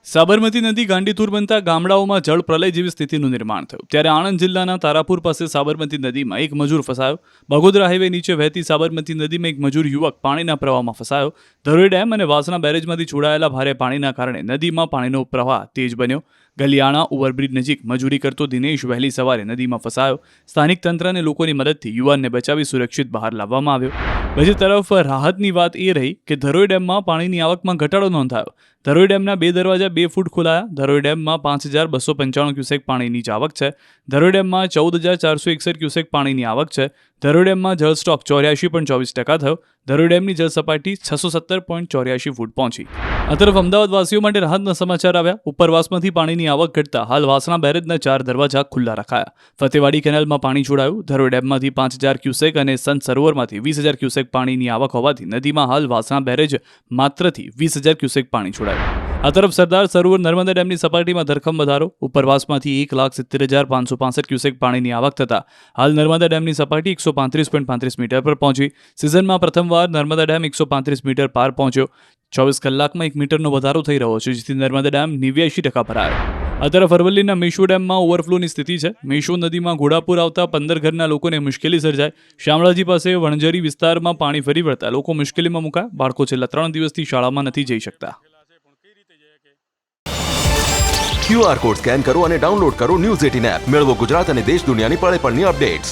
સાબરમતી નદી ગાંડીતુર બનતા ગામડાઓમાં જળ પ્રલય જેવી સ્થિતિનું નિર્માણ થયું ત્યારે આણંદ જિલ્લાના તારાપુર પાસે સાબરમતી નદીમાં એક મજૂર ફસાયો. બગોદરા હાઈવે નીચે વહેતી સાબરમતી નદીમાં એક મજૂર યુવક પાણીના પ્રવાહમાં ફસાયો. ધરોઈ ડેમ અને વાસણા બેરેજમાંથી છોડાયેલા ભારે પાણીના કારણે નદીમાં પાણીનો પ્રવાહ તેજ બન્યો. ગલિયાણા ઓવરબ્રિજ નજીક મજૂરી કરતો દિનેશ વહેલી સવારે નદીમાં ફસાયો. સ્થાનિક તંત્ર અને લોકોની મદદથી યુવાનને બચાવી સુરક્ષિત બહાર લાવવામાં આવ્યો. બીજી તરફ રાહતની વાત એ રહી કે ધરોઈ ડેમમાં પાણીની આવકમાં ઘટાડો નોંધાયો. ધરોઈ ડેમના 2 દરવાજા 2 ફૂટ ખોલાયા. ધરોઈ ડેમમાં 5295 ક્યુસેક પાણીની આવક છે. ધરોઈ ડેમમાં 14461 ક્યુસેક પાણીની આવક છે. ધરોઈ ડેમમાં જળ સ્ટોક 84.24% થયો. ધરોઈ ડેમની જળ સપાટી 617.84 ફૂટ પહોંચી. આ તરફ અમદાવાદવાસીઓ માટે રાહતના સમાચાર આવ્યા. ઉપરવાસમાંથી પાણીની આવક ઘટતા હાલ વાસણા બેરેજના 4 દરવાજા ખુલ્લા રખાયા. ફતેવાડી કેનાલમાં પાણી છોડાયું. ધરોઈ ડેમમાંથી 5000 ક્યુસેક અને સંત સરોવરમાંથી 20000 ક્યુસેક પાણીની આવક હોવાથી નદીમાં હાલ વાસણા બેરેજ માત્રથી 20000 ક્યુસેક પાણી છોડાયું. આ તરફ સરદાર સરોવર નર્મદા ડેમની સપાટીમાં ધરખમ વધારો. ઉપરવાસમાંથી 1,70,565 ક્યુસેક પાણીની આવક થતાં હાલ નર્મદા ડેમની સપાટી 135.35 મીટર પર પહોંચી. સિઝનમાં પ્રથમવાર નર્મદા ડેમ 135 મીટર પાર પહોંચ્યો. 24 કલાકમાં 1 મીટરનો વધારો થઈ રહ્યો છે, જેથી નર્મદા ડેમ 89% ભરાયો. આ તરફ અરવલ્લીના મેશો ડેમમાં ઓવરફ્લોની સ્થિતિ છે. મેશો નદીમાં ઘોડાપુર આવતા 15 ઘરના લોકોને મુશ્કેલી સર્જાય. શામળાજી પાસે વણઝરી વિસ્તારમાં પાણી ફરી વળતા લોકો મુશ્કેલીમાં મુકાયા. બાળકો છેલ્લા 3 દિવસથી શાળામાં નથી જઈ શકતા. QR કોડ સ્કેન કરો અને ડાઉનલોડ કરો ન્યૂઝ 18 એપ. મેળવો ગુજરાત અને દેશ દુનિયાની પળે પળની અપડેટ્સ.